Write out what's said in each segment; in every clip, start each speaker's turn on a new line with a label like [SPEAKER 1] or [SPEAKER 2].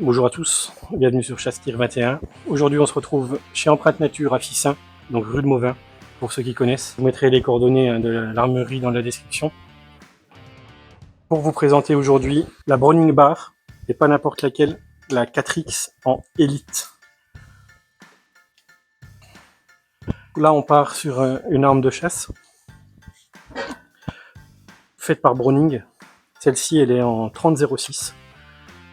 [SPEAKER 1] Bonjour à tous, bienvenue sur Chasse-Tir 21. Aujourd'hui on se retrouve chez Empreinte Nature à Fissin, donc rue de Mauvin, pour ceux qui connaissent. Vous mettrez les coordonnées de l'armerie dans la description. Pour vous présenter aujourd'hui la Browning Bar, et pas n'importe laquelle, la 4X en Elite. Là on part sur une arme de chasse, faite par Browning. Celle-ci elle est en 30-06.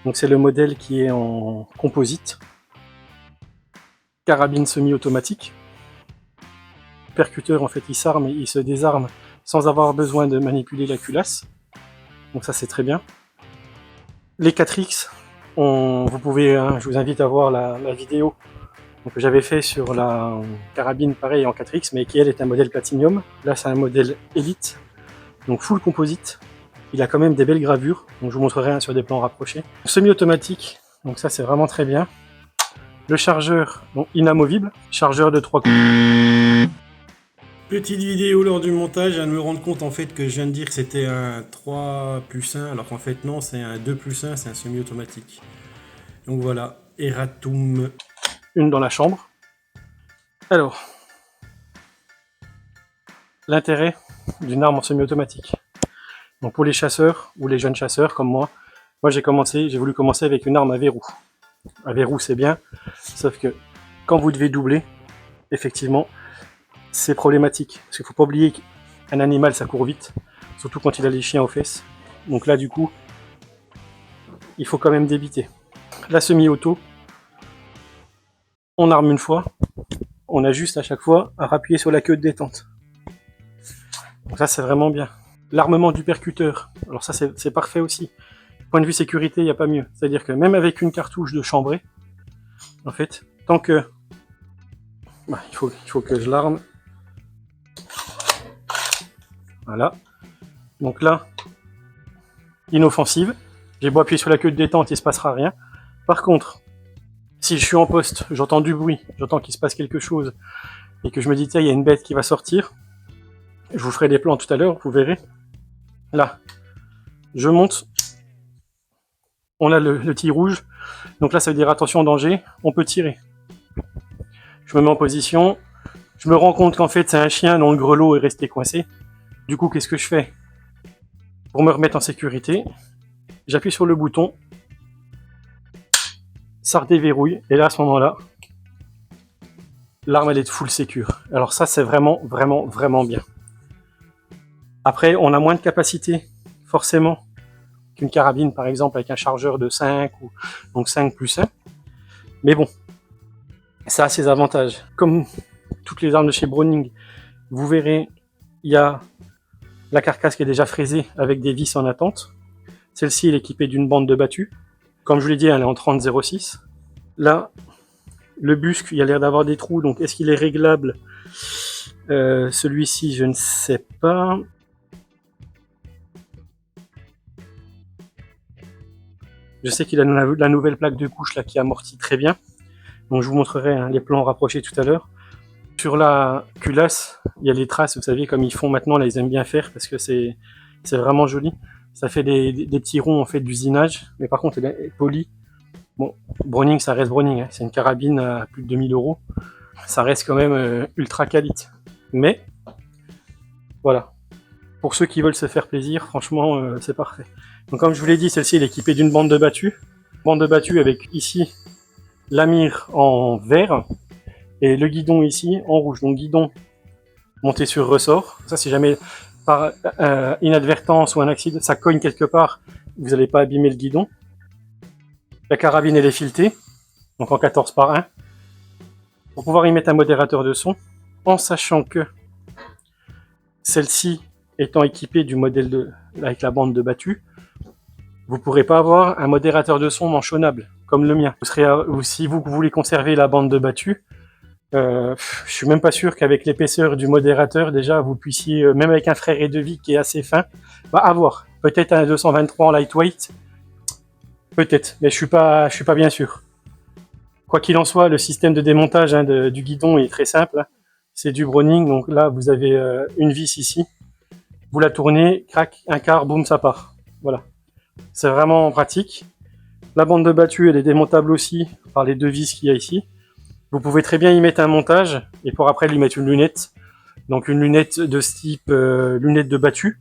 [SPEAKER 1] Donc c'est le modèle qui est en composite, carabine semi-automatique. Le percuteur en fait il s'arme et il se désarme sans avoir besoin de manipuler la culasse. Donc ça c'est très bien. Les 4X, vous pouvez, je vous invite à voir la vidéo que j'avais fait sur la carabine pareil en 4X, mais qui elle est un modèle Platinum. Là c'est un modèle Elite, donc full composite. Il a quand même des belles gravures, donc je vous montrerai sur des plans rapprochés. Semi-automatique, donc ça c'est vraiment très bien. Le chargeur, donc inamovible, chargeur de 3 coups. Petite vidéo lors du montage, à me rendre compte en fait que je viens de dire que c'était un 3+1, alors qu'en fait non, c'est un 2+1, c'est un semi-automatique. Donc voilà, erratum. Une dans la chambre. Alors, l'intérêt d'une arme en semi-automatique. Donc pour les chasseurs ou les jeunes chasseurs comme moi j'ai voulu commencer avec une arme à verrou. À verrou c'est bien, sauf que quand vous devez doubler, effectivement, c'est problématique. Parce qu'il ne faut pas oublier qu'un animal ça court vite, surtout quand il a les chiens aux fesses. Donc là du coup, il faut quand même débiter. La semi-auto, on arme une fois, on a juste à chaque fois à appuyer sur la queue de détente. Donc ça c'est vraiment bien. L'armement du percuteur, alors ça c'est parfait aussi. Point de vue sécurité, il n'y a pas mieux. C'est-à-dire que même avec une cartouche de chambrée, en fait, tant que... il faut que je l'arme. Voilà. Donc là, inoffensive. J'ai beau appuyer sur la queue de détente, il ne se passera rien. Par contre, si je suis en poste, j'entends du bruit, j'entends qu'il se passe quelque chose, et que je me dis, tiens, il y a une bête qui va sortir, je vous ferai des plans tout à l'heure, vous verrez. Là, je monte, on a le tir rouge, donc là ça veut dire attention danger, on peut tirer. Je me mets en position, je me rends compte qu'en fait c'est un chien dont le grelot est resté coincé. Du coup qu'est-ce que je fais? Pour me remettre en sécurité, j'appuie sur le bouton, ça redéverrouille, et là à ce moment-là, l'arme elle est de full sécure. Alors ça c'est vraiment bien. Après on a moins de capacité, forcément, qu'une carabine par exemple avec un chargeur de 5 ou donc 5+1, mais bon, ça a ses avantages. Comme toutes les armes de chez Browning, vous verrez, il y a la carcasse qui est déjà fraisée avec des vis en attente. Celle-ci est équipée d'une bande de battu. Comme je vous l'ai dit, elle est en 30-06. Là, le busc, il y a l'air d'avoir des trous, donc est-ce qu'il est réglable? Celui-ci, je ne sais pas. Je sais qu'il a la nouvelle plaque de couche là qui amortit très bien. Donc je vous montrerai les plans rapprochés tout à l'heure. Sur la culasse, il y a les traces, vous savez, comme ils font maintenant, là ils aiment bien faire parce que c'est vraiment joli. Ça fait des petits ronds en fait d'usinage, mais par contre elle est polie. Bon, Browning ça reste Browning, hein. C'est une carabine à plus de 2000 €. Ça reste quand même ultra qualité. Mais voilà, pour ceux qui veulent se faire plaisir, franchement c'est parfait. Donc comme je vous l'ai dit, celle-ci est équipée d'une bande de battu. Bande de battu avec ici la mire en vert et le guidon ici en rouge. Donc guidon monté sur ressort. Ça si jamais par inadvertance ou un accident ça cogne quelque part, vous n'allez pas abîmer le guidon. La carabine elle est filetée, donc en 14/1. Pour pouvoir y mettre un modérateur de son, en sachant que celle-ci étant équipée du modèle avec la bande de battu, vous ne pourrez pas avoir un modérateur de son manchonnable, comme le mien. Si vous voulez conserver la bande de battu, je suis même pas sûr qu'avec l'épaisseur du modérateur, déjà, vous puissiez, même avec un frère et devis qui est assez fin, avoir. Peut-être un 223 en lightweight, peut-être, mais je suis pas bien sûr. Quoi qu'il en soit, le système de démontage du guidon est très simple. C'est du Browning, donc là, vous avez une vis ici. Vous la tournez, crac, un quart, boum, ça part. Voilà. C'est vraiment pratique. La bande de battue, elle est démontable aussi par les deux vis qu'il y a ici. Vous pouvez très bien y mettre un montage et pour après lui mettre une lunette. Donc une lunette de ce type lunette de battue.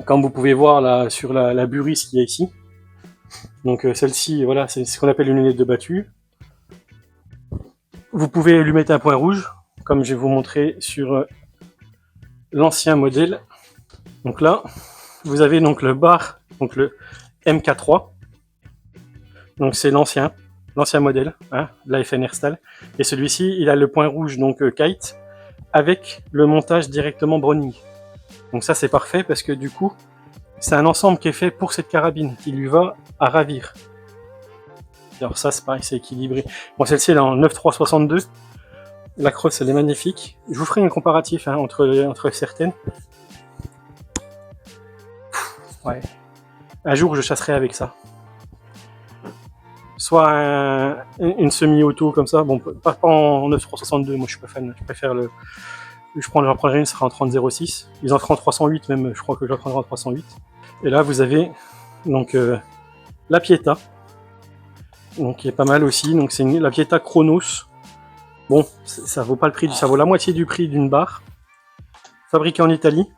[SPEAKER 1] Comme vous pouvez voir là sur la burisse qu'il y a ici. Donc celle-ci, voilà, c'est ce qu'on appelle une lunette de battue. Vous pouvez lui mettre un point rouge, comme je vais vous montrer sur l'ancien modèle. Donc là, vous avez donc le bar, donc le MK3. Donc c'est l'ancien modèle, hein, la FN Airstyle. Et celui-ci, il a le point rouge, donc kite, avec le montage directement Browning. Donc ça c'est parfait parce que du coup, c'est un ensemble qui est fait pour cette carabine, qui lui va à ravir. Alors ça c'est pareil, c'est équilibré. Bon, celle-ci elle est en 9.362. La crosse elle est magnifique. Je vous ferai un comparatif hein, entre certaines. Ouais. Un jour je chasserai avec ça. Soit une semi-auto comme ça, bon pas en 9.362, moi je suis pas fan, je préfère le... J'en prendrai une, ce sera en 30.06. Ils en feront en 308 même, je crois que je la prendrai en 308. Et là vous avez donc la Pieta, donc qui est pas mal aussi. Donc c'est la Pieta Chronos. Bon, ça vaut pas le prix, ça vaut la moitié du prix d'une barre. Fabriquée en Italie.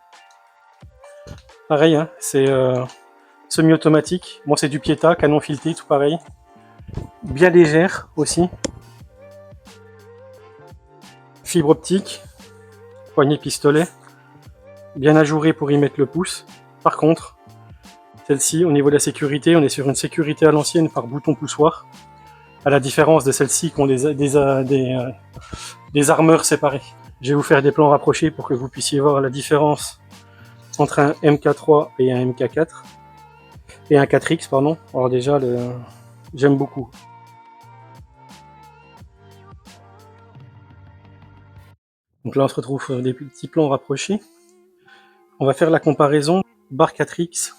[SPEAKER 1] Pareil, hein, c'est semi-automatique. Bon, c'est du Pieta, canon fileté, tout pareil. Bien légère aussi. Fibre optique. Poignée pistolet. Bien ajourée pour y mettre le pouce. Par contre, celle-ci, au niveau de la sécurité, on est sur une sécurité à l'ancienne par bouton poussoir. À la différence de celles-ci qui ont des armeurs séparés. Je vais vous faire des plans rapprochés pour que vous puissiez voir la différence entre un MK3 et un MK4. Et un 4X, pardon. Alors déjà, j'aime beaucoup. Donc là, on se retrouve sur des petits plans rapprochés. On va faire la comparaison barre 4X,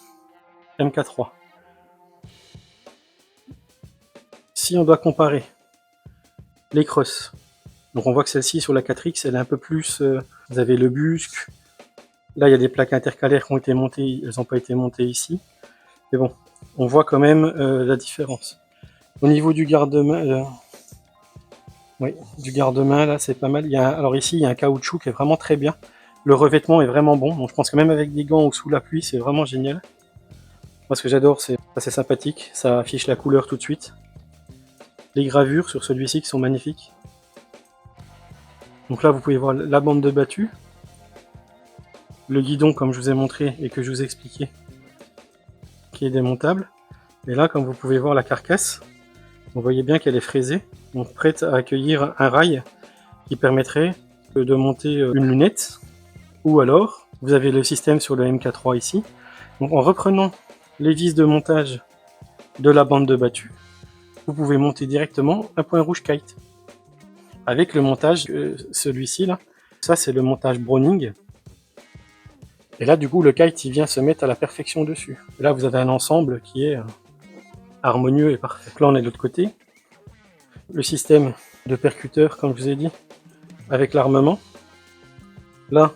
[SPEAKER 1] MK3. Si on doit comparer les crosses, donc on voit que celle-ci sur la 4X, elle est un peu plus... vous avez le busque. Là, il y a des plaques intercalaires qui ont été montées, elles n'ont pas été montées ici. Mais bon, on voit quand même la différence. Au niveau du garde-main, oui, du garde-main, là, c'est pas mal. Alors ici, il y a un caoutchouc qui est vraiment très bien. Le revêtement est vraiment bon. Donc je pense que même avec des gants ou sous la pluie, c'est vraiment génial. Moi, ce que j'adore, c'est assez sympathique. Ça affiche la couleur tout de suite. Les gravures sur celui-ci qui sont magnifiques. Donc là, vous pouvez voir la bande de battue. Le guidon, comme je vous ai montré et que je vous ai expliqué, qui est démontable. Et là, comme vous pouvez voir la carcasse, vous voyez bien qu'elle est fraisée, donc prête à accueillir un rail qui permettrait de monter une lunette. Ou alors, vous avez le système sur le MK3 ici. Donc en reprenant les vis de montage de la bande de battue, vous pouvez monter directement un point rouge kite. Avec le montage, celui-ci là, ça c'est le montage Browning. Et là du coup le kite il vient se mettre à la perfection dessus. Et là vous avez un ensemble qui est harmonieux et parfait. Donc là on est de l'autre côté. Le système de percuteur comme je vous ai dit, avec l'armement. Là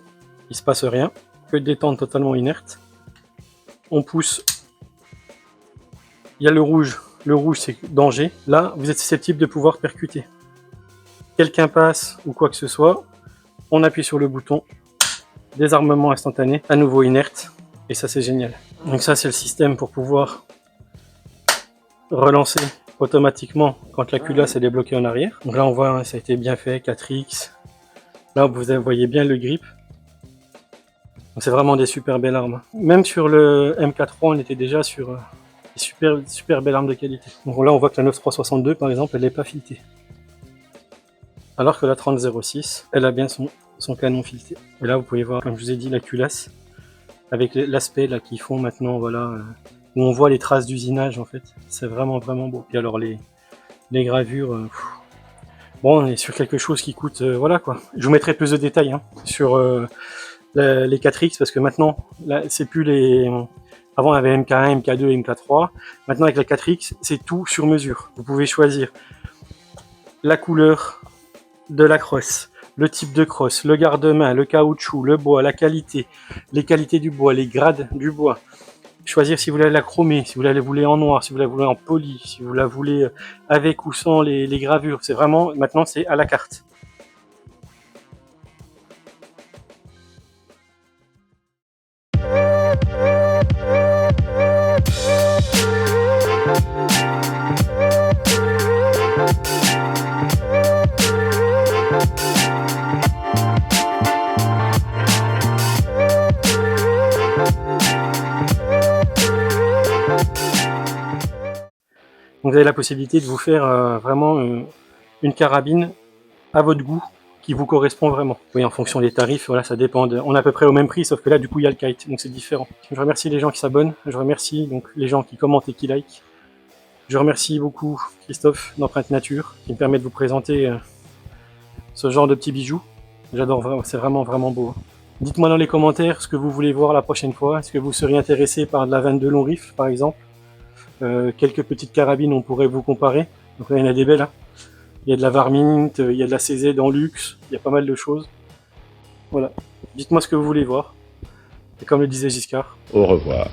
[SPEAKER 1] il se passe rien, que de détente totalement inerte. On pousse, il y a le rouge c'est danger. Là vous êtes susceptible de pouvoir percuter. Quelqu'un passe ou quoi que ce soit, on appuie sur le bouton, désarmement instantané, à nouveau inerte, et ça c'est génial. Donc ça c'est le système pour pouvoir relancer automatiquement quand la culasse est débloquée en arrière. Donc là on voit, ça a été bien fait, 4X. Là vous voyez bien le grip. C'est vraiment des super belles armes. Même sur le MK3 on était déjà sur des super belles armes de qualité. Donc là on voit que la 9362 par exemple elle n'est pas filetée. Alors que la 30-06, elle a bien son canon fileté. Et là, vous pouvez voir, comme je vous ai dit, la culasse, avec l'aspect là qu'ils font maintenant, voilà, où on voit les traces d'usinage en fait. C'est vraiment vraiment beau. Et alors les gravures, bon, on est sur quelque chose qui coûte, voilà quoi. Je vous mettrai plus de détails hein, sur les 4X parce que maintenant, là, c'est plus les. Avant, on avait MK1, MK2, MK3. Maintenant, avec la 4X, c'est tout sur mesure. Vous pouvez choisir la couleur de la crosse, le type de crosse, le garde-main, le caoutchouc, le bois, la qualité, les qualités du bois, les grades du bois, choisir si vous voulez la chromer, si vous la voulez en noir, si vous la voulez en poli, si vous la voulez avec ou sans les gravures. C'est vraiment, maintenant c'est à la carte. Donc vous avez la possibilité de vous faire vraiment une carabine à votre goût qui vous correspond vraiment. Oui, en fonction des tarifs, voilà, ça dépend. On est à peu près au même prix, sauf que là, du coup, il y a le kite, donc c'est différent. Je remercie les gens qui s'abonnent, je remercie donc les gens qui commentent et qui like. Je remercie beaucoup Christophe d'Empreinte Nature qui me permet de vous présenter ce genre de petits bijoux. J'adore, c'est vraiment beau. Dites-moi dans les commentaires ce que vous voulez voir la prochaine fois. Est-ce que vous seriez intéressé par de la 22 long rifle, par exemple? Quelques petites carabines, on pourrait vous comparer. Donc là, il y en a des belles. Hein. Il y a de la Varmint, il y a de la CZ en luxe, il y a pas mal de choses. Voilà. Dites-moi ce que vous voulez voir. Et comme le disait Giscard.
[SPEAKER 2] Au revoir.